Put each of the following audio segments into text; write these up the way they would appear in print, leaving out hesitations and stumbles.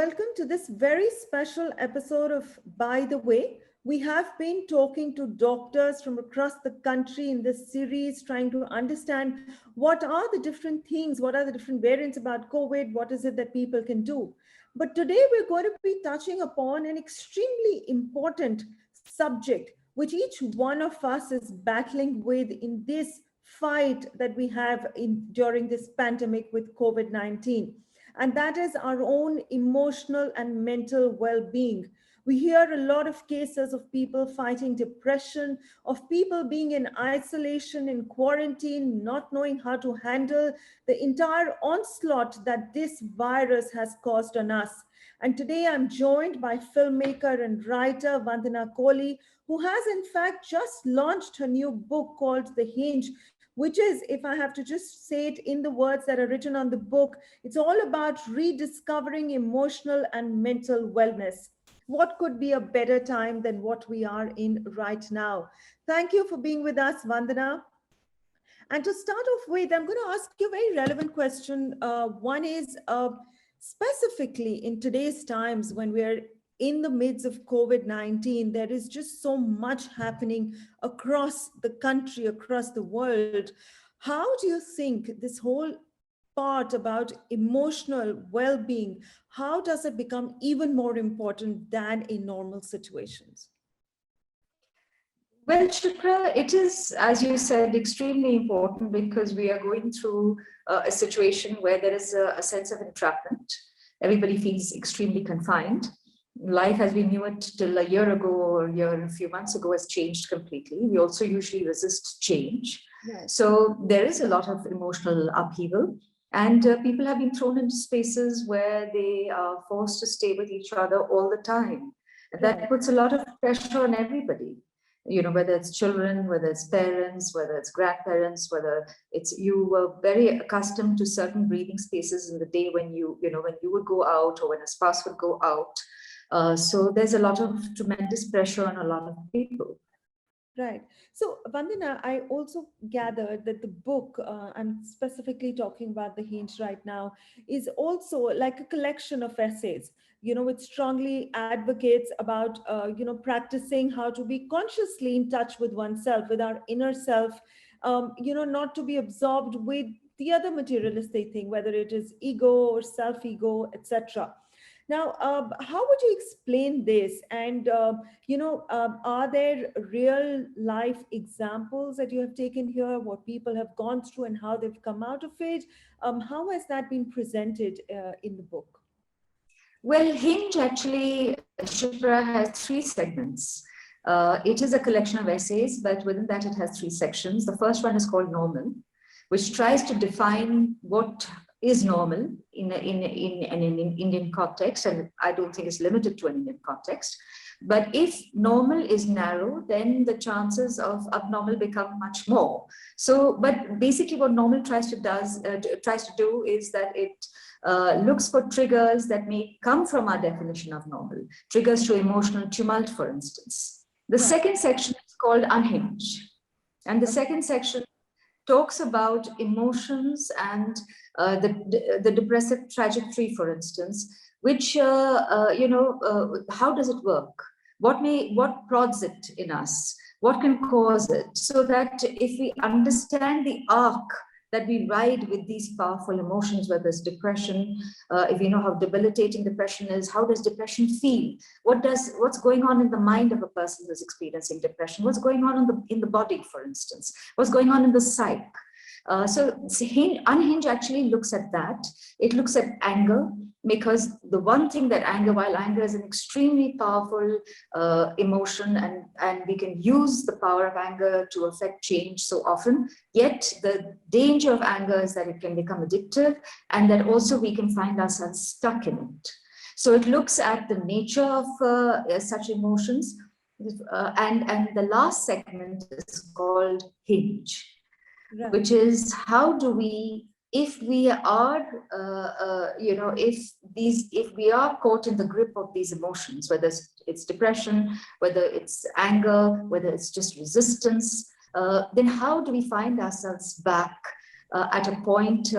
welcome to this very special episode of By the Way. We have been talking to doctors from across the country in this series, trying to understand what are the different things, what are the different variants about COVID, what is it that people can do. But today we're going to be touching upon an extremely important subject, which each one of us is battling with in this fight that we have during this pandemic with COVID-19. And that is our own emotional and mental well-being. We hear a lot of cases of people fighting depression, of people being in isolation, in quarantine, not knowing how to handle the entire onslaught that this virus has caused on us. And today I'm joined by filmmaker and writer Vandana Kohli, who has in fact just launched her new book called The Hinge, which is, if I have to just say it in the words that are written on the book, it's all about rediscovering emotional and mental wellness. What could be a better time than what we are in right now? Thank you for being with us, Vandana. And to start off with, I'm going to ask you a very relevant question. One is specifically in today's times when we're in the midst of COVID-19, there is just so much happening across the country, across the world. How do you think this whole part about emotional well-being, how does it become even more important than in normal situations? Well, Shikra, it is, as you said, extremely important because we are going through a situation where there is a sense of entrapment. Everybody feels extremely confined. Life as we knew it till a year ago or a few months ago has changed completely. We also usually resist change. Yes. So there is a lot of emotional upheaval, and people have been thrown into spaces where they are forced to stay with each other all the time. That puts a lot of pressure on everybody. You know, whether it's children, whether it's parents, whether it's grandparents, whether it's you were very accustomed to certain breathing spaces in the day when you would go out or when a spouse would go out. So there's a lot of tremendous pressure on a lot of people. Right. So, Vandana, I also gathered that the book, I'm specifically talking about The Hinge right now, is also like a collection of essays. You know, it strongly advocates about, practicing how to be consciously in touch with oneself, with our inner self, not to be absorbed with the other materialistic thing, whether it is ego or self-ego, etc. Now, how would you explain this? And, are there real life examples that you have taken here, what people have gone through and how they've come out of it? How has that been presented in the book? Well, Hinge actually, Shipra, has 3 segments. It is a collection of essays, but within that it has 3 sections. The first one is called Normal, which tries to define what is normal in an Indian context, and I don't think it's limited to an Indian context. But if normal is narrow, then the chances of abnormal become much more. So, but basically what normal tries to do is that it looks for triggers that may come from our definition of normal, triggers to emotional tumult, for instance. The second section is called Unhinge. And the second section talks about emotions and the depressive trajectory, for instance, which, how does it work? What prods it in us? What can cause it? So that if we understand the arc that we ride with these powerful emotions, whether it's depression, if you know how debilitating depression is, how does depression feel? What's going on in the mind of a person who's experiencing depression? What's going on in the body, for instance? What's going on in the psyche? So Unhinge actually looks at that. It looks at anger, because the one thing that while anger is an extremely powerful emotion, and we can use the power of anger to affect change so often, yet the danger of anger is that it can become addictive, and that also we can find ourselves stuck in it. So it looks at the nature of such emotions, and the last segment is called Hinge. Right. Which is how do we, if we are, if we are caught in the grip of these emotions, whether it's depression, whether it's anger, whether it's just resistance, then how do we find ourselves back at a point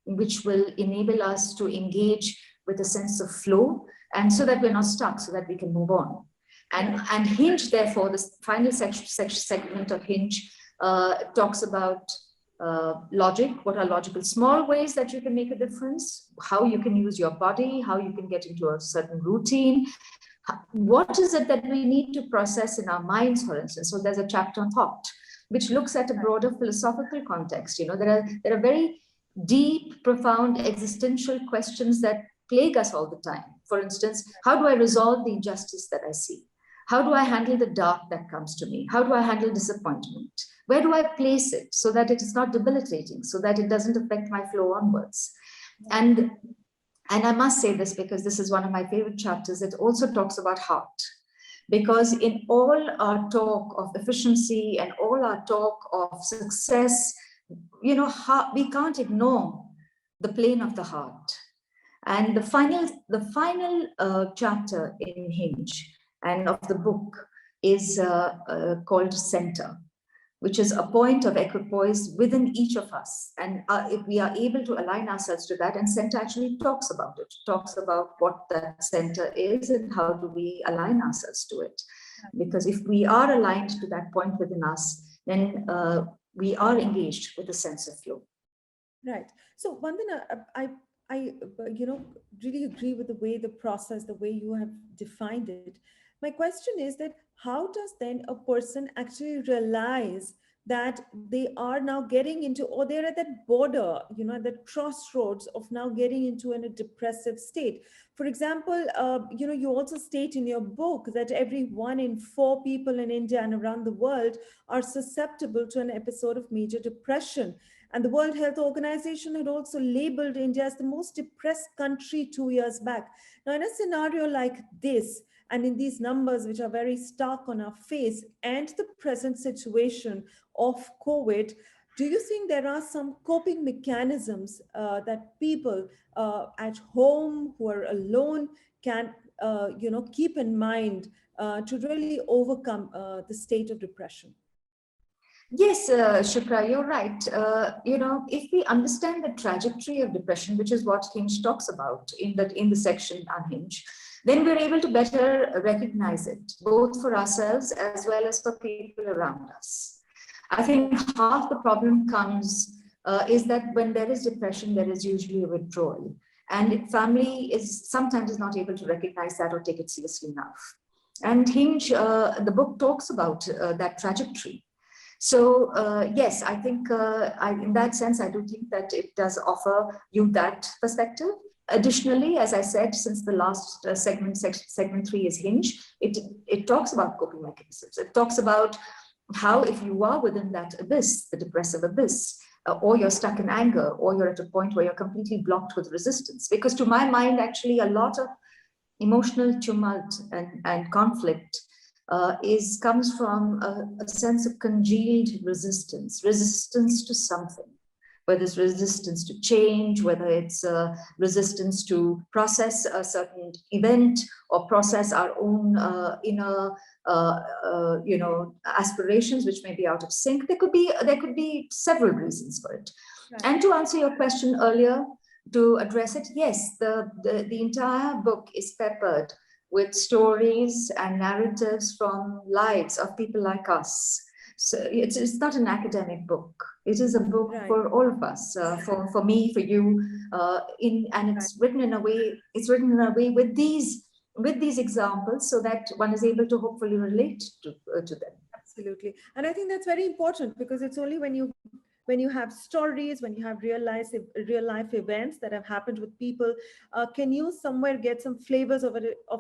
which will enable us to engage with a sense of flow, and so that we're not stuck, so that we can move on. And Hinge, therefore, this final segment of Hinge talks about logic, what are logical small ways that you can make a difference, how you can use your body, how you can get into a certain routine. What is it that we need to process in our minds, for instance? So there's a chapter on thought, which looks at a broader philosophical context. There are very deep, profound existential questions that plague us all the time. For instance, how do I resolve the injustice that I see? How do I handle the dark that comes to me? How do I handle disappointment? Where do I place it so that it is not debilitating, so that it doesn't affect my flow onwards? And I must say this because this is one of my favorite chapters. It also talks about heart. Because in all our talk of efficiency and all our talk of success, we can't ignore the plane of the heart. And the final chapter in Hinge and of the book is called Center, which is a point of equipoise within each of us. And if we are able to align ourselves to that, and Center actually talks about it, talks about what that center is and how do we align ourselves to it. Because if we are aligned to that point within us, then we are engaged with a sense of flow. Right. So Vandana, I really agree with the way the process, the way you have defined it. My question is that how does then a person actually realize that they are now getting into, or they're at that border, the crossroads of now getting into a depressive state? For example, you also state in your book that every 1 in 4 people in India and around the world are susceptible to an episode of major depression. And the World Health Organization had also labeled India as the most depressed country 2 years back. Now, in a scenario like this, and in these numbers, which are very stark on our face, and the present situation of COVID, do you think there are some coping mechanisms that people at home who are alone can, keep in mind to really overcome the state of depression? Yes, Shukra, you're right. If we understand the trajectory of depression, which is what Hinge talks about in the section on Hinge, then we're able to better recognize it, both for ourselves as well as for people around us. I think half the problem comes is that when there is depression, there is usually a withdrawal. And family sometimes is not able to recognize that or take it seriously enough. And Hinge, the book talks about that trajectory. So yes, I think in that sense, I do think that it does offer you that perspective. Additionally, as I said, since the last segment 3 is Hinge, it talks about coping mechanisms. It talks about how if you are within that abyss, the depressive abyss, or you're stuck in anger, or you're at a point where you're completely blocked with resistance. Because to my mind, actually, a lot of emotional tumult and conflict comes from a sense of congealed resistance to something, whether it's resistance to change, whether it's resistance to process a certain event or process our own inner, aspirations, which may be out of sync. There could be several reasons for it. Right. And to answer your question earlier, to address it, yes, the entire book is peppered with stories and narratives from lives of people like us. So it's not an academic book. It is a book right. for all of us, for me, for you, and it's right. written in a way. It's written in a way with these examples, so that one is able to hopefully relate to them. Absolutely, and I think that's very important, because it's only when you have stories, when you have real life events that have happened with people, can you somewhere get some flavors of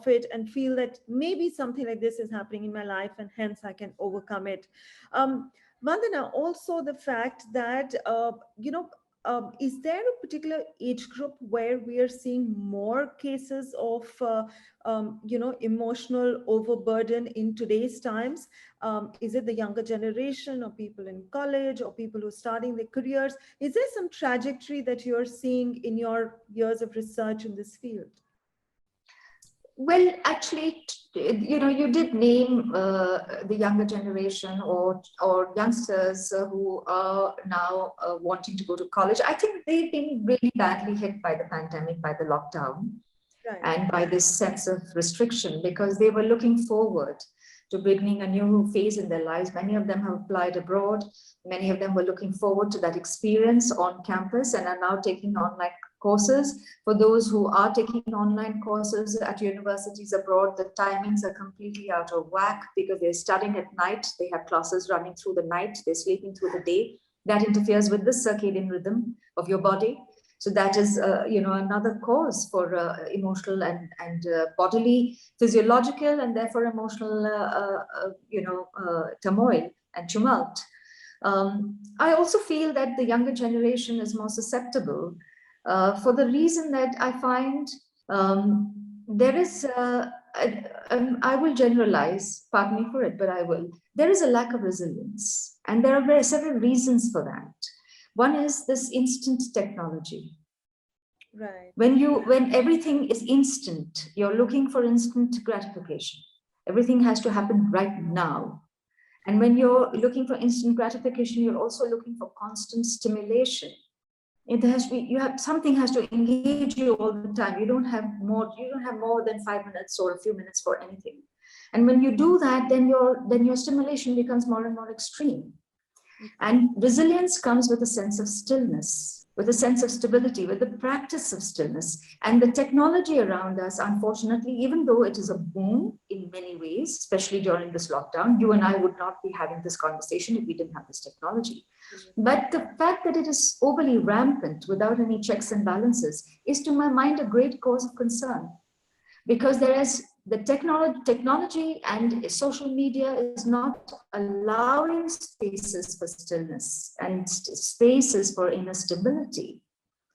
it and feel that maybe something like this is happening in my life, and hence I can overcome it. Vandana, also the fact that, is there a particular age group where we are seeing more cases of, emotional overburden in today's times? Is it the younger generation, or people in college, or people who are starting their careers? Is there some trajectory that you're seeing in your years of research in this field? Well, actually, you did name the younger generation or youngsters who are now wanting to go to college. I think they've been really badly hit by the pandemic, by the lockdown. Right. and by this sense of restriction, because they were looking forward to beginning a new phase in their lives. Many of them have applied abroad. Many of them were looking forward to that experience on campus and are now taking online courses. For those who are taking online courses at universities abroad, the timings are completely out of whack because they're studying at night. They have classes running through the night. They're sleeping through the day. That interferes with the circadian rhythm of your body. So that is, another cause for emotional and bodily, physiological, and therefore emotional, turmoil and tumult. I also feel that the younger generation is more susceptible for the reason that I find there is, I will generalize, pardon me for it, but I will. There is a lack of resilience, and there are several reasons for that. One is this instant technology. Right. When everything is instant, you're looking for instant gratification. Everything has to happen right now. And when you're looking for instant gratification, you're also looking for constant stimulation. It has to be, something has to engage you all the time. You don't have more than 5 minutes or a few minutes for anything. And when you do that, then your stimulation becomes more and more extreme. And resilience comes with a sense of stillness, with a sense of stability, with the practice of stillness. And the technology around us, unfortunately, even though it is a boon in many ways, especially during this lockdown, you and I would not be having this conversation if we didn't have this technology. But the fact that it is overly rampant without any checks and balances is, to my mind, a great cause of concern. Because there is the technology and social media is not allowing spaces for stillness and spaces for inner stability.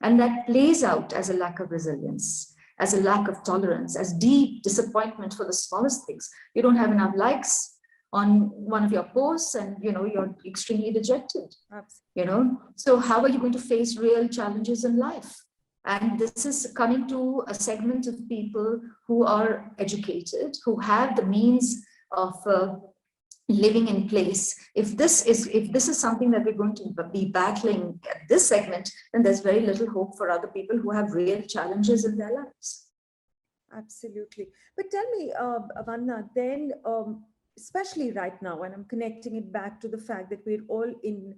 And that plays out as a lack of resilience, as a lack of tolerance, as deep disappointment for the smallest things. You don't have enough likes on one of your posts and you're extremely dejected. Absolutely. So how are you going to face real challenges in life? And this is coming to a segment of people who are educated, who have the means of living in place. If this is something that we're going to be battling at this segment, then there's very little hope for other people who have real challenges in their lives. Absolutely. But tell me, Vandana, then, especially right now, and I'm connecting it back to the fact that we're all in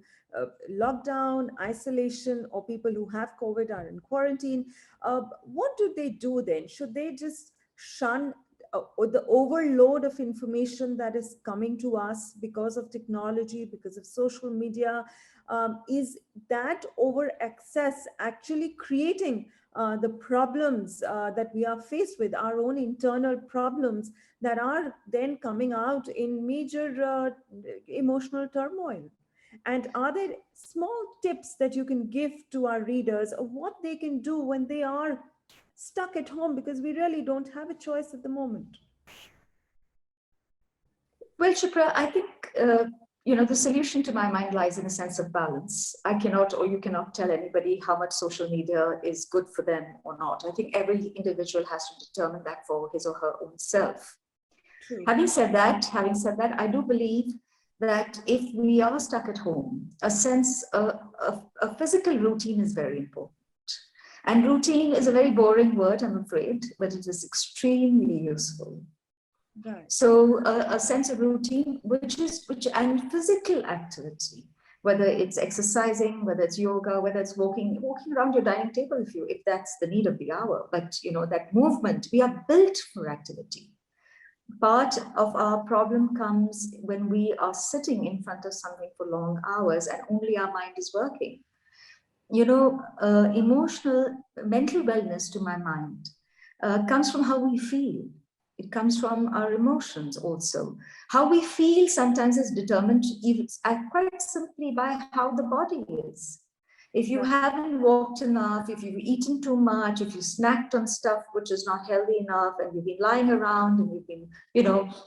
lockdown, isolation, or people who have COVID are in quarantine. What do they do then? Should they just shun the overload of information that is coming to us because of technology, because of social media? Is that over access actually creating the problems that we are faced with, our own internal problems that are then coming out in major emotional turmoil? And are there small tips that you can give to our readers of what they can do when they are stuck at home, because we really don't have a choice at the moment? Well, Shipra, I think, the solution to my mind lies in a sense of balance. I cannot, or you cannot tell anybody how much social media is good for them or not. I think every individual has to determine that for his or her own self. True. Having said that, I do believe that if we are stuck at home, a sense of a physical routine is very important. And routine is a very boring word, I'm afraid, but it is extremely useful. Right. So a sense of routine, and physical activity, whether it's exercising, whether it's yoga, whether it's walking around your dining table, if that's the need of the hour. But that movement, we are built for activity. Part of our problem comes when we are sitting in front of something for long hours and only our mind is working. Emotional, mental wellness, to my mind, comes from how we feel. It comes from our emotions also. How we feel sometimes is determined even quite simply by how the body is. If you haven't walked enough, if you've eaten too much, if you snacked on stuff which is not healthy enough, and you've been lying around and you've been,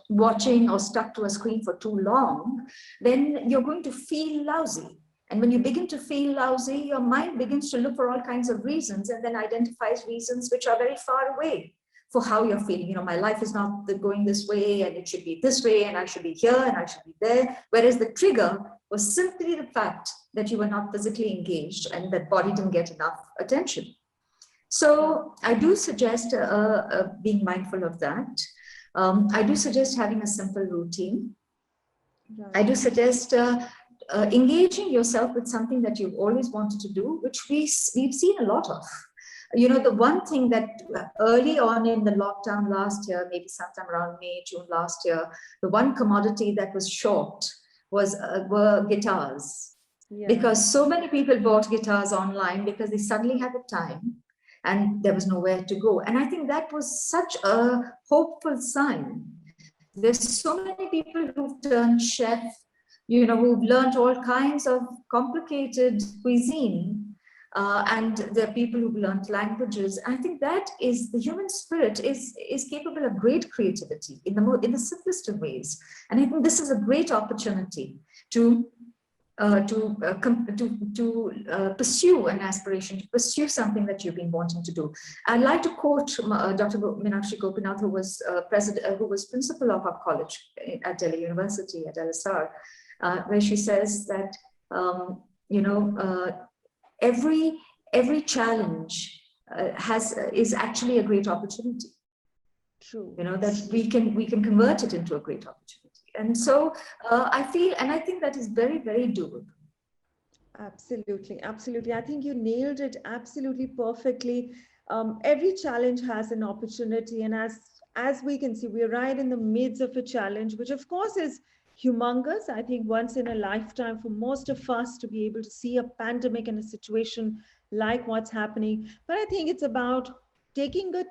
watching or stuck to a screen for too long, then you're going to feel lousy. And when you begin to feel lousy, your mind begins to look for all kinds of reasons and then identifies reasons which are very far away for how you're feeling. My life is not going this way and it should be this way and I should be here and I should be there. Whereas the trigger was simply the fact that you were not physically engaged and that body didn't get enough attention. So I do suggest being mindful of that. I do suggest having a simple routine. Right. I do suggest engaging yourself with something that you've always wanted to do, which we've seen a lot of. You know, the one thing that early on in the lockdown last year, maybe sometime around May, June last year, the one commodity that was short were guitars. Yeah. Because so many people bought guitars online because they suddenly had the time and there was nowhere to go. And I think that was such a hopeful sign. There's so many people who've turned chef, you know, who've learned all kinds of complicated cuisine. And there are people who've learned languages. I think that is the human spirit is capable of great creativity in the simplest of ways. And I think this is a great opportunity to pursue an aspiration, to pursue something that you've been wanting to do. I'd like to quote Dr. Meenakshi Gopinath, who was principal of our college at Delhi University at LSR, where she says that every challenge is actually a great opportunity. True. You know, that we can convert it into a great opportunity. And so I feel, and I think that is very, very doable. Absolutely, absolutely. I think you nailed it absolutely perfectly. Every challenge has an opportunity, and as we can see, we're right in the midst of a challenge, which of course is humongous. I think once in a lifetime for most of us to be able to see a pandemic and a situation like what's happening. But I think it's about taking a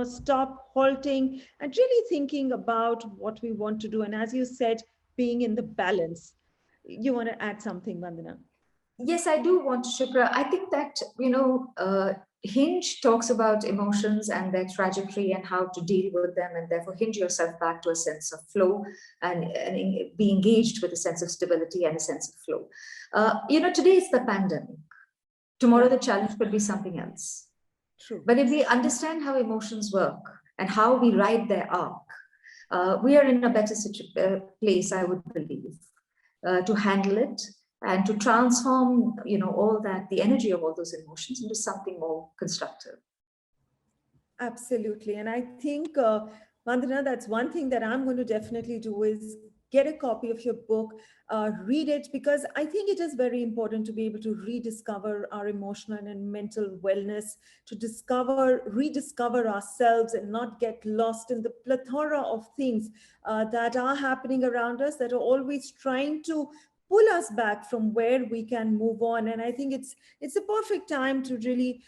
stop, halting, and really thinking about what we want to do. And as you said, being in the balance. You want to add something, Vandana? Yes, I do want to, Shipra. I think that, Hinge talks about emotions and their trajectory and how to deal with them, and therefore hinge yourself back to a sense of flow and be engaged with a sense of stability and a sense of flow. Today it's the pandemic. Tomorrow the challenge could be something else. True. But if we understand how emotions work and how we ride their arc, we are in a better place, I would believe, to handle it and to transform, all that, the energy of all those emotions into something more constructive. Absolutely. And I think, Vandana, that's one thing that I'm going to definitely do is get a copy of your book, read it, because I think it is very important to be able to rediscover our emotional and mental wellness, to rediscover ourselves and not get lost in the plethora of things that are happening around us that are always trying to pull us back from where we can move on. And I think it's a perfect time to really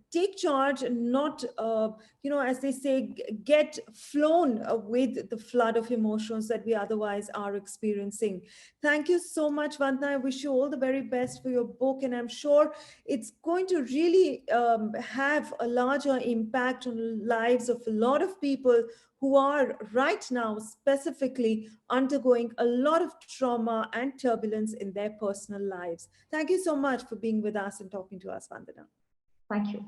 take charge and not as they say, get flown with the flood of emotions that we otherwise are experiencing. Thank you so much, Vandana. I wish you all the very best for your book, and I'm sure it's going to really have a larger impact on the lives of a lot of people who are right now specifically undergoing a lot of trauma and turbulence in their personal lives. Thank you so much for being with us and talking to us, Vandana. Thank you.